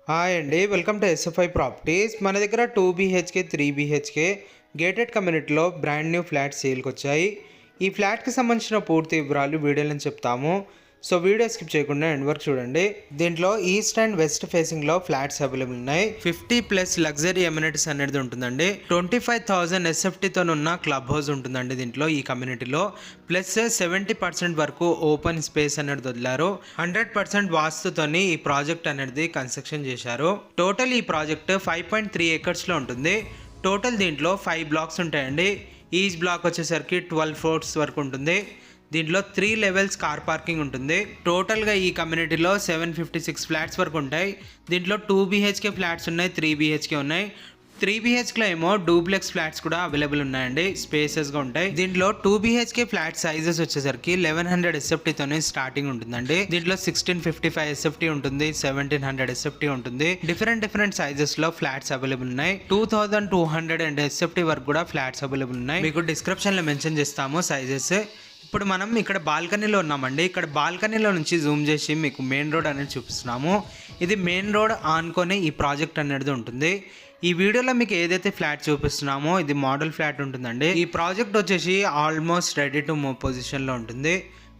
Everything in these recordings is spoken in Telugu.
హాయ్ అండి, వెల్కమ్ టు ఎస్ఎఫ్ఐ ప్రాపర్టీస్. మన దగ్గర 2 BHK 3 BHK గేటెడ్ కమ్యూనిటీలో బ్రాండ్ న్యూ ఫ్లాట్ సేల్కి వచ్చాయి. ఈ ఫ్లాట్కి సంబంధించిన పూర్తి వివరాలు వీడియోలో చెప్తాము. సో వీడియో స్కిప్ చేయకుండా ఎండ్ వరకు చూడండి. దీంట్లో ఈస్ట్ అండ్ వెస్ట్ ఫేసింగ్లో ఫ్లాట్స్ అవైలబుల్ ఉన్నాయి. 50+ లగ్జరీ ఎమ్యూనిటీస్ అనేది ఉంటుందండి. 25,000 SFTతో ఉన్న క్లబ్ హౌస్ ఉంటుందండి దీంట్లో, ఈ కమ్యూనిటీలో. ప్లస్ 70% వరకు ఓపెన్ స్పేస్ అనేది వదిలారు. 100% వాస్తుతోని ఈ ప్రాజెక్ట్ అనేది కన్స్ట్రక్షన్ చేశారు. టోటల్ ఈ ప్రాజెక్ట్ 5.3 acres ఉంటుంది. టోటల్ దీంట్లో 5 బ్లాక్స్ ఉంటాయండి. ఈచ్ బ్లాక్ వచ్చేసరికి 12 floors వరకు ఉంటుంది. దీంట్లో 3 levels కార్ పార్కింగ్ ఉంటుంది. టోటల్గా ఈ కమ్యూనిటీలో 756 ఫ్లాట్స్ వరకు ఉంటాయి. దీంట్లో 2 BHK ఫ్లాట్స్ ఉన్నాయి, 3 BHK ఉన్నాయి. 3 BHKలో ఏమో డూప్లెక్స్ ఫ్లాట్స్ కూడా అవైలబుల్ ఉన్నాయండి, స్పేసెస్గా ఉంటాయి. దీంట్లో 2 BHK ఫ్లాట్ సైజెస్ వచ్చేసరికి 1100 SFTతోనే స్టార్టింగ్ ఉంటుందండి. దీంట్లో 1655 SFT ఉంటుంది, 1700 SFT ఉంటుంది. డిఫరెంట్ సైజెస్లో ఫ్లాట్స్ అవైలబుల్ ఉన్నాయి. 2200 SFT వరకు కూడా ఫ్లాట్స్ అవైలబుల్ ఉన్నాయి. మీకు డిస్క్రిప్షన్లో మెన్షన్ చేస్తాము సైజెస్. ఇప్పుడు మనం ఇక్కడ బాల్కనీలో ఉన్నామండి. ఇక్కడ బాల్కనీలో నుంచి జూమ్ చేసి మీకు మెయిన్ రోడ్ అనేది చూపిస్తున్నాము. ఇది మెయిన్ రోడ్ ఆనుకొని ఈ ప్రాజెక్ట్ అనేది ఉంటుంది. ఈ వీడియోలో మీకు ఏదైతే ఫ్లాట్ చూపిస్తున్నామో ఇది మోడల్ ఫ్లాట్ ఉంటుందండి. ఈ ప్రాజెక్ట్ వచ్చేసి ఆల్మోస్ట్ రెడీ టు మూవ్ పొజిషన్లో ఉంటుంది.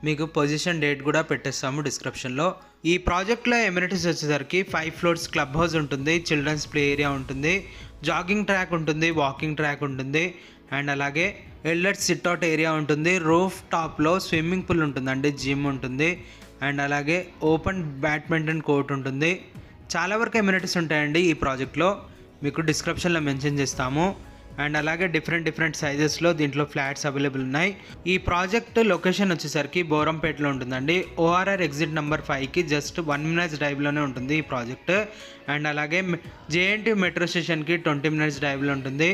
మీకు పొజిషన్ డేట్ కూడా పెట్టేస్తాము డిస్క్రిప్షన్లో. ఈ ప్రాజెక్ట్లో ఎమ్యూనిటీస్ వచ్చేసరికి 5 floors క్లబ్ హౌస్ ఉంటుంది, చిల్డ్రన్స్ ప్లే ఏరియా ఉంటుంది, జాగింగ్ ట్రాక్ ఉంటుంది, వాకింగ్ ట్రాక్ ఉంటుంది, అండ్ అలాగే ఎల్డర్స్ సిట్అవుట్ ఏరియా ఉంటుంది. రూఫ్ టాప్లో స్విమ్మింగ్ పూల్ ఉంటుందండి, జిమ్ ఉంటుంది, అండ్ అలాగే ఓపెన్ బ్యాడ్మింటన్ కోర్ట్ ఉంటుంది. చాలా వరకు ఎమ్యూనిటీస్ ఉంటాయండి ఈ ప్రాజెక్ట్లో, మీకు డిస్క్రిప్షన్లో మెన్షన్ చేస్తాము. అండ్ అలాగే డిఫరెంట్ సైజెస్లో దీంట్లో ఫ్లాట్స్ అవైలబుల్ ఉన్నాయి. ఈ ప్రాజెక్ట్ లొకేషన్ వచ్చేసరికి బోరంపేటలో ఉంటుందండి. ORR ఎగ్జిట్ నెంబర్ 5కి జస్ట్ 1 minute డ్రైవ్లోనే ఉంటుంది ఈ ప్రాజెక్ట్. అండ్ అలాగే JNT మెట్రో స్టేషన్కి 20 minutes డ్రైవ్లో ఉంటుంది.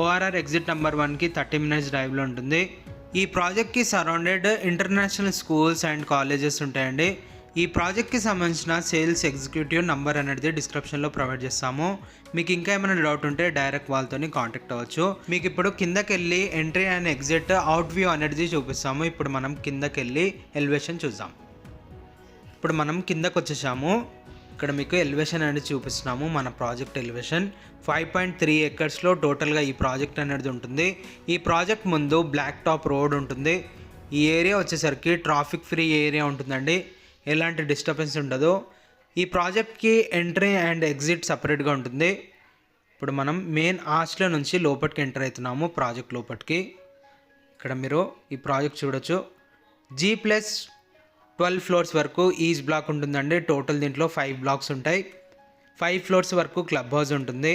ORR ఎగ్జిట్ నెంబర్ 1కి 30 minutes డ్రైవ్లో ఉంటుంది. ఈ ప్రాజెక్ట్కి surrounded international schools and colleges ఉంటాయండి. ఈ ప్రాజెక్ట్కి సంబంధించిన సేల్స్ ఎగ్జిక్యూటివ్ నంబర్ అనేది డిస్క్రిప్షన్లో ప్రొవైడ్ చేస్తాము. మీకు ఇంకా ఏమైనా డౌట్ ఉంటే డైరెక్ట్ వాళ్ళతో కాంటాక్ట్ అవ్వచ్చు. మీకు ఇప్పుడు కిందకి వెళ్ళి entry and exit out view అనేది చూపిస్తాము. ఇప్పుడు మనం కిందకి వెళ్ళి ఎలివేషన్ చూద్దాం. ఇప్పుడు మనం కిందకు వచ్చేసాము. ఇక్కడ మీకు ఎలివేషన్ అనేది చూపిస్తున్నాము. మన ప్రాజెక్ట్ ఎలివేషన్ 5.3 acresలో టోటల్గా ఈ ప్రాజెక్ట్ అనేది ఉంటుంది. ఈ ప్రాజెక్ట్ ముందు బ్లాక్ టాప్ రోడ్ ఉంటుంది. ఈ ఏరియా వచ్చేసరికి ట్రాఫిక్ ఫ్రీ ఏరియా ఉంటుందండి, ఎలాంటి డిస్టర్బెన్స్ ఉండదు. ఈ ప్రాజెక్ట్కి ఎంట్రీ అండ్ ఎగ్జిట్ సపరేట్గా ఉంటుంది. ఇప్పుడు మనం మెయిన్ ఆర్చ్లో నుంచి లోపలికి ఎంటర్ అవుతున్నాము, ప్రాజెక్ట్ లోపలికి. ఇక్కడ మీరు ఈ ప్రాజెక్ట్ చూడొచ్చు. G+12 floors వరకు ఈచ్ బ్లాక్ ఉంటుందండి. టోటల్ దీంట్లో 5 blocks ఉంటాయి. 5 floors వరకు క్లబ్ హౌస్ ఉంటుంది.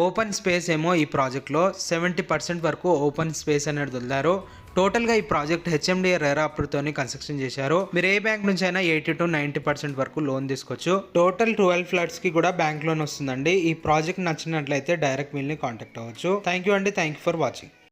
ఓపెన్ స్పేస్ ఏమో ఈ ప్రాజెక్ట్లో 70% వరకు ఓపెన్ స్పేస్ అనేది వదిలారు. టోటల్గా ఈ ప్రాజెక్ట్ HMDA రెరా అప్రూవ్తోని కన్స్ట్రక్షన్ చేశారు. మీరు ఏ బ్యాంక్ నుంచి అయినా 80 to 90% వరకు లోన్ తీసుకోవచ్చు. టోటల్ 12 ఫ్లాట్స్కి కూడా బ్యాంక్ లోన్ వస్తుందండి. ఈ ప్రాజెక్ట్ నచ్చినట్లయితే డైరెక్ట్ వీళ్ళని కాంటాక్ట్ అవ్వచ్చు. థ్యాంక్ యూ అండి, థ్యాంక్ యూ ఫర్ వాచింగ్.